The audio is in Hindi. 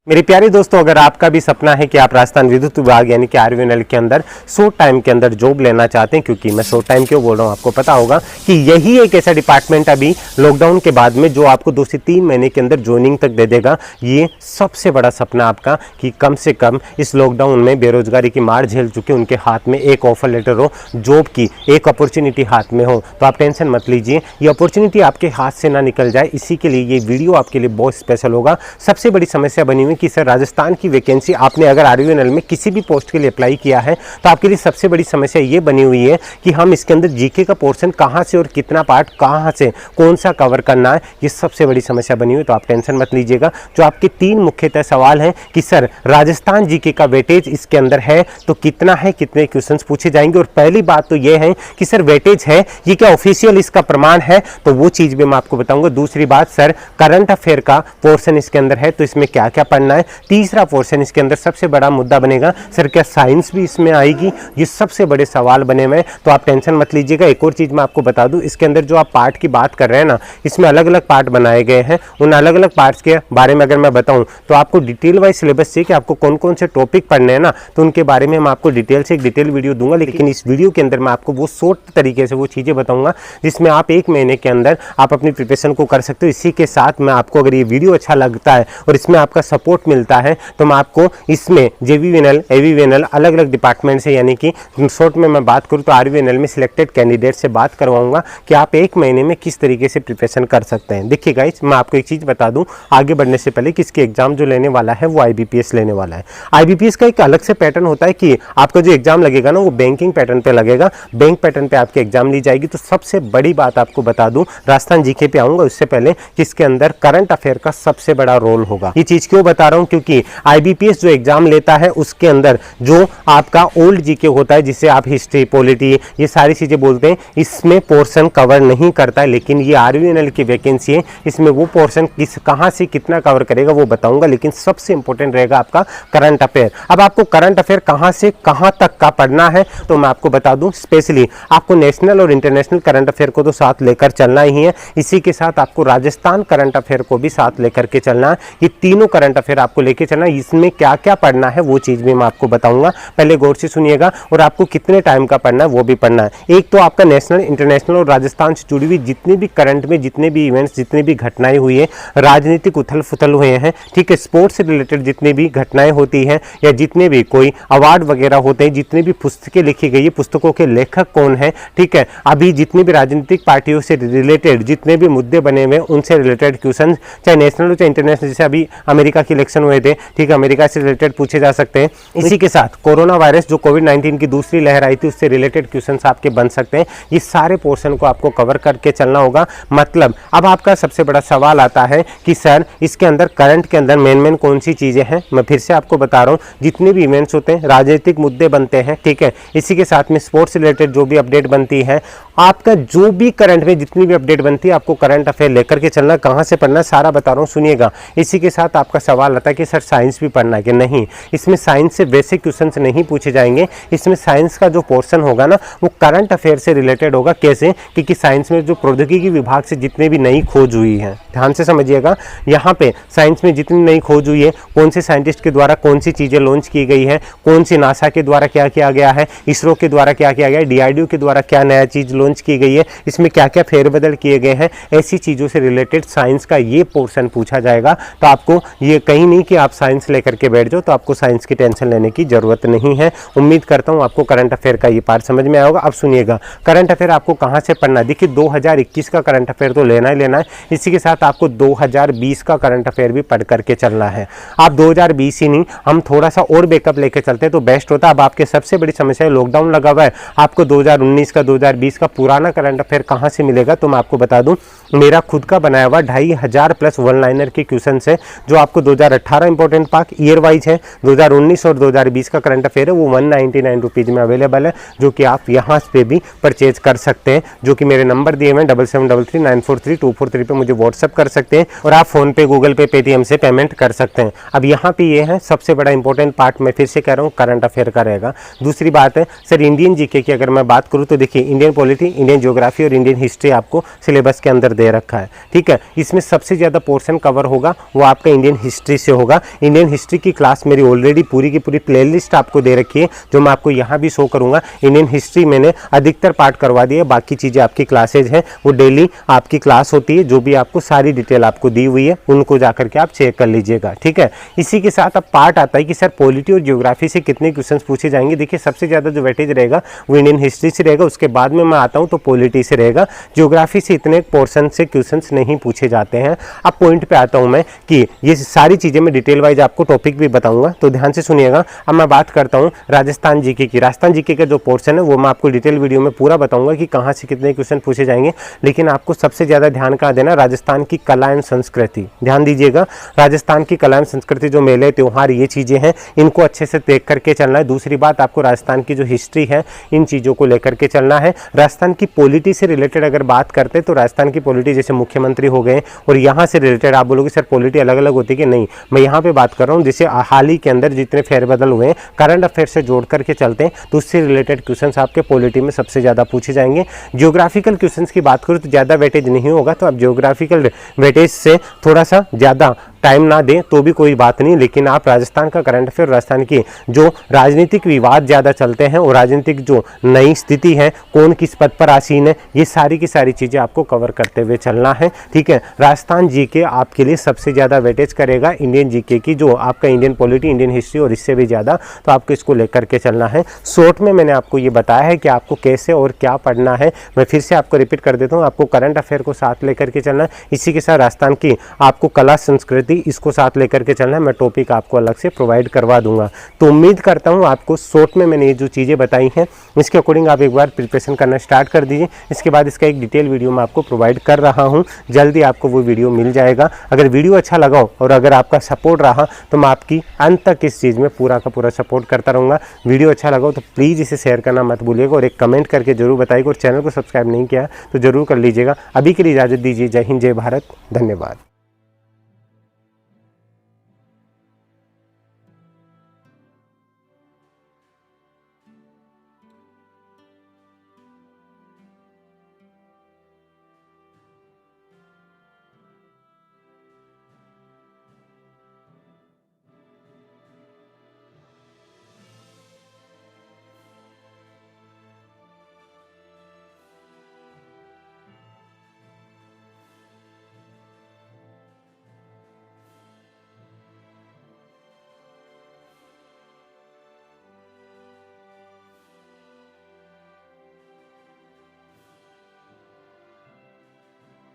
मेरे प्यारे दोस्तों, अगर आपका भी सपना है कि आप राजस्थान विद्युत विभाग यानी कि आरवीएनएल के अंदर शॉर्ट टाइम के अंदर जॉब लेना चाहते हैं, क्योंकि मैं शॉर्ट टाइम क्यों बोल रहा हूं, आपको पता होगा कि यही एक ऐसा डिपार्टमेंट अभी लॉकडाउन के बाद में जो आपको 2 से 3 महीने के अंदर ज्वाइनिंग तक दे देगा। ये सबसे बड़ा सपना आपका कि कम से कम इस लॉकडाउन में बेरोजगारी की मार झेल चुके उनके हाथ में एक ऑफर लेटर हो, जॉब की एक अपॉर्चुनिटी हाथ में हो, तो आप टेंशन मत लीजिए, ये अपॉर्चुनिटी आपके हाथ से ना निकल जाए। इसी के लिए ये वीडियो आपके लिए बहुत स्पेशल होगा। सबसे बड़ी समस्या बनी हुई कि सर राजस्थान की वैकेंसी आपने अगर आरवीएनएल में किसी भी पोस्ट के लिए अप्लाई किया है तो आपके लिए सबसे बड़ी समस्या ये बनी हुई है कि हम इसके अंदर जीके का पोर्शन कहां से और कितना पार्ट कहां से कौन सा कवर करना है, ये सबसे बड़ी समस्या बनी हुई है। तो आप टेंशन मत लीजिएगा। जो आपके 3 मुख्यतः सवाल हैं कि सर राजस्थान जीके का वेटेज इसके अंदर है तो कितना है, कितने क्वेश्चंस पूछे जाएंगे। और पहली बात तो ये है कि सर वेटेज है, ये क्या ऑफिशियल इसका प्रमाण है, तो वो चीज भी मैं आपको बताऊंगा। दूसरी बात, सर करंट अफेयर का पोर्शन इसके अंदर है तो इसमें क्या क्या पढ़ना है। तीसरा पोर्शन इसके अंदर सबसे बड़ा मुद्दा बनेगा, सर क्या साइंस भी इसमें आएगी, ये सबसे बड़े सवाल बने हुए हैं। तो आप टेंशन मत लीजिएगा। एक और चीज मैं आपको बता दूं, इसके अंदर जो आप पार्ट की बात कर रहे हैं ना, इसमें अलग अलग पार्ट बनाए गए हैं। उन अलग अलग पार्ट्स के बारे में अगर मैं बताऊं तो आपको डिटेल वाइज सिलेबस चाहिए कि आपको कौन कौन से टॉपिक पढ़ने हैं ना, तो उनके बारे में मैं आपको डिटेल से एक डिटेल वीडियो दूंगा। लेकिन इस वीडियो के अंदर मैं आपको वो शॉर्ट तरीके से वो चीजें बताऊंगा जिसमें आप 1 महीने के अंदर आप अपनी प्रिपरेशन को कर सकते हो। इसी के साथ मैं आपको, अगर ये वीडियो अच्छा लगता है और इसमें आपका सपोर्ट मिलता है, तो मैं आपको इसमें जेवीवीएनएल, एवीवीएनएल अलग अलग डिपार्टमेंट से, यानी कि शॉर्ट में मैं बात करूं तो आरवीएनएल में सिलेक्टेड कैंडिडेट से बात करवाऊंगा कि आप 1 महीने में किस तरीके से प्रिपरेशन कर सकते हैं। देखिए गाइस, मैं आपको एक चीज बता दूं आगे बढ़ने से पहले कि इसके एग्जाम जो लेने वाला है वो आईबीपीएस लेने वाला है। आईबीपीएस का एक अलग से पैटर्न होता है कि आपका जो एग्जाम लगेगा ना वो बैंकिंग पैटर्न पे लगेगा, बैंक पैटर्न पे आपकी एग्जाम ली जाएगी। तो सबसे बड़ी बात आपको बता दूं, राजस्थान जीके पे आऊंगा उससे पहले कि इसके अंदर करंट अफेयर का सबसे बड़ा रोल होगा। ये चीज क्यों बता रहा हूं, क्योंकि आईबीपीएस जो एग्जाम लेता है उसके अंदर जो आपका ओल्ड जीके होता है, जिसे आप हिस्ट्री, पॉलिटी, ये सारी चीजें बोलते हैं, इसमें पोर्शन कवर नहीं करता है। लेकिन ये आरवीएनएल की वैकेंसी है, इसमें वो पोर्शन कहां से कितना कवर करेगा वो बताऊंगा। लेकिन सबसे इंपॉर्टेंट रहेगा आपका करंट अफेयर। अब आपको करंट अफेयर कहां से कहां तक का पढ़ना है तो मैं आपको बता दूं, स्पेशली आपको नेशनल और इंटरनेशनल करंट अफेयर को तो साथ लेकर चलना ही है, इसी के साथ आपको राजस्थान करंट अफेयर को भी साथ लेकर के चलना है। ये तीनों करंट अफेयर आपको लेके चलना है। इसमें क्या क्या पढ़ना है वो चीज भी मैं आपको बताऊंगा, पहले गौर से सुनिएगा। और आपको कितने टाइम का पढ़ना है वो भी पढ़ना है। एक तो आपका नेशनल, इंटरनेशनल और राजस्थान से जुड़ी हुई जितनी भी करंट में जितने भी इवेंट्स, जितनी भी घटनाएं हुई है, राजनीतिक उथल फुथल हुए हैं, ठीक है, स्पोर्ट्स से रिलेटेड जितनी भी घटनाएं होती हैं या जितने भी कोई अवार्ड वगैरह होते हैं, जितनी भी पुस्तकें लिखी गई है, पुस्तकों के लेखक कौन है, ठीक है, अभी जितनी भी राजनीतिक पार्टियों से रिलेटेड जितने भी मुद्दे बने हुए उनसे रिलेटेड क्वेश्चन, चाहे नेशनल हो चाहे इंटरनेशनल, जैसे अभी अमेरिका के इलेक्शन हुए थे, ठीक है, अमेरिका से रिलेटेड पूछे जा सकते हैं। इसी के साथ कोरोना वायरस जो कोविड-19 की दूसरी लहर आई थी उससे रिलेटेड क्वेश्चंस आपके बन सकते हैं। ये सारे पोर्शन को आपको कवर करके चलना होगा। मतलब अब आपका सबसे बड़ा सवाल आता है कि सर इसके अंदर करंट के अंदर मेन कौन सी चीजें हैं। मैं फिर से आपको बता रहा हूँ, जितने भी इवेंट्स होते हैं, राजनीतिक मुद्दे बनते हैं, ठीक है, इसी के साथ में स्पोर्ट्स रिलेटेड जो भी अपडेट बनती है, आपका जो भी करंट में जितनी भी अपडेट बनती है, आपको करंट अफेयर लेकर के चलना। कहां से पढ़ना सारा बता रहा हूं, सुनिएगा। इसी के साथ आपका सवाल आता है कि सर साइंस भी पढ़ना है कि नहीं। इसमें साइंस से बेसिक क्वेश्चंस नहीं पूछे जाएंगे। इसमें साइंस का जो पोर्शन होगा ना वो करंट अफेयर से रिलेटेड होगा। कैसे? क्योंकि साइंस में जो प्रौद्योगिकी विभाग से जितने भी नई खोज हुई है, ध्यान से समझिएगा, यहाँ पे साइंस में जितनी नई खोज हुई है, कौन से साइंटिस्ट के द्वारा कौन सी चीजें लॉन्च की गई है, कौन सी नासा के द्वारा क्या किया गया है, इसरो के द्वारा क्या किया गया है, डीआरडीओ के द्वारा क्या नया चीज लॉन्च की गई है, इसमें क्या क्या फेरबदल किए गए हैं, ऐसी चीजों से रिलेटेड साइंस का ये पोर्शन पूछा जाएगा। तो आपको ये कहीं नहीं कि आप साइंस लेकर के बैठ जाओ, तो आपको साइंस की टेंशन लेने की जरूरत नहीं है। उम्मीद करता हूं आपको करंट अफेयर का ये पार्ट समझ में आया होगा। अब सुनिएगा, करंट अफेयर आपको कहां से पढ़ना है। देखिए 2021 का करंट अफेयर तो लेना ही लेना है, इसी के साथ आपको 2020 का करंट अफेयर भी पढ़ करके चलना है। आप 2020 ही नहीं, हम थोड़ा सा और बैकअप लेके चलते हैं तो बेस्ट होता। अब आपके सबसे बड़ी समस्या है लॉकडाउन लगा हुआ है, आपको 2019 का 2020 का पुराना करंट अफेयर कहां से मिलेगा। तो मैं आपको बता दूं, मेरा खुद का बनाया हुआ 2500 प्लस वन लाइनर के क्वेश्चन है जो आपको 2018 इंपॉर्टेंट पार्ट ईयर वाइज है, 2019 और 2020 का करंट अफेयर है, वो 199 रुपीज में अवेलेबल है, जो कि आप यहाँ पे भी परचेज कर सकते हैं। जो कि मेरे नंबर दिए हुए 7733943243 पे मुझे व्हाट्सअप कर सकते हैं और आप फोन पे, गूगल पे, पेटीएम से पेमेंट कर सकते हैं। अब यहाँ पे ये है सबसे बड़ा इंपॉर्टेंट पार्ट, मैं फिर से कह रहा हूँ, करंट अफेयर का रहेगा। दूसरी बात है सर इंडियन जीके की अगर मैं बात करूँ तो देखिए इंडियन पॉलिटी संस्कृति, इंडियन ज्योग्राफी और इंडियन हिस्ट्री आपको सिलेबस के अंदर दे रखा है। ठीक है, इसमें सबसे ज़्यादा पोर्शन कवर होगा वो आपका इंडियन हिस्ट्री से होगा। इंडियन हिस्ट्री की क्लास मेरी ऑलरेडी पूरी की पूरी प्लेलिस्ट आपको दे रखी है, जो मैं आपको यहाँ भी शो करूँगा। इंडियन हिस्ट्री मैंने अधिकतर पार्ट करवा दिया, बाकी चीज़ें आपकी क्लासेज हैं, वो डेली आपकी क्लास होती है, जो भी आपको सारी डिटेल आपको दी हुई है उनको जाकर के आप चेक कर लीजिएगा। ठीक है, इसी के साथ अब पार्ट आता है कि सर पॉलिटी और ज्योग्राफी से कितने क्वेश्चंस पूछे जाएंगे। देखिए सबसे ज़्यादा जो वेटेज रहेगा वो इंडियन हिस्ट्री से रहेगा, उसके बाद में मैं आता हूँ तो पॉलिटी से रहेगा। ज्योग्राफी से इतने पोर्शन से क्वेश्चंस नहीं पूछे जाते हैं। अब पॉइंट पे आता हूँ मैं कि ये सारी चीज़ें मैं डिटेल वाइज आपको टॉपिक भी बताऊंगा, तो ध्यान से सुनिएगा। अब मैं बात करता हूँ राजस्थान जीके की। राजस्थान जीके का जो पोर्शन है वो मैं आपको डिटेल वीडियो में पूरा बताऊंगा कि कहाँ से कितने क्वेश्चन पूछे जाएंगे, लेकिन आपको सबसे ज़्यादा ध्यान कहाँ देना, राजस्थान की कला एवं संस्कृति। ध्यान दीजिएगा, राजस्थान की कला एवं संस्कृति, जो मेले त्योहार ये चीज़ें हैं, इनको अच्छे से देख करके चलना है। दूसरी बात, आपको राजस्थान की जो हिस्ट्री है इन चीज़ों को लेकर के चलना है। राजस्थान की पॉलिटी से रिलेटेड अगर बात करते हैं तो राजस्थान की पॉलिटी जैसे मुख्यमंत्री हो गए, और यहाँ से रिलेटेड आप बोलोगे सर पॉलिटी अलग अलग होती है कि नहीं, मैं यहाँ पे बात कर रहा हूँ जैसे हाल ही के अंदर जितने फेरबदल हुए हैं, करंट अफेयर से जोड़ करके चलते हैं तो उससे रिलेटेड क्वेश्चंस आपके पॉलिटी में सबसे ज़्यादा पूछे जाएंगे। ज्योग्राफिकल क्वेश्चंस की बात करूँ तो ज़्यादा वेटेज नहीं होगा, तो आप ज्योग्राफिकल वेटेज से थोड़ा सा ज़्यादा टाइम ना दें तो भी कोई बात नहीं, लेकिन आप राजस्थान का करंट अफेयर, राजस्थान की जो राजनीतिक विवाद ज़्यादा चलते हैं और राजनीतिक जो नई स्थिति है, कौन किस पद पर आसीन है, ये सारी की सारी चीज़ें आपको कवर करते हुए चलना है। ठीक है, राजस्थान जीके आपके लिए सबसे ज़्यादा वेटेज करेगा इंडियन जीके की, जो आपका इंडियन पॉलिटी, इंडियन हिस्ट्री और इससे भी ज़्यादा, तो आपको इसको लेकर के चलना है। शॉर्ट में मैंने आपको ये बताया है कि आपको कैसे और क्या पढ़ना है। मैं फिर से आपको रिपीट कर देता हूँ, आपको करंट अफेयर को साथ लेकर के चलना है, इसी के साथ राजस्थान की आपको कला संस्कृति, इसको साथ लेकर के चलना है। मैं टॉपिक आपको अलग से प्रोवाइड करवा दूंगा। तो उम्मीद करता हूं आपको शॉर्ट में मैंने ये जो चीज़ें बताई हैं इसके अकॉर्डिंग आप एक बार प्रिपरेशन करना स्टार्ट कर दीजिए। इसके बाद इसका एक डिटेल वीडियो मैं आपको प्रोवाइड कर रहा हूं, जल्दी आपको वो वीडियो मिल जाएगा। अगर वीडियो अच्छा लगा हो और अगर आपका सपोर्ट रहा तो मैं आपकी अंत तक इस चीज़ में पूरा का पूरा सपोर्ट करता रहूँगा। वीडियो अच्छा लगा हो तो प्लीज़ इसे शेयर करना मत भूलिएगा और एक कमेंट करके जरूर बताइएगा, और चैनल को सब्सक्राइब नहीं किया तो जरूर कर लीजिएगा। अभी के लिए इजाज़त दीजिए। जय हिंद, जय भारत, धन्यवाद।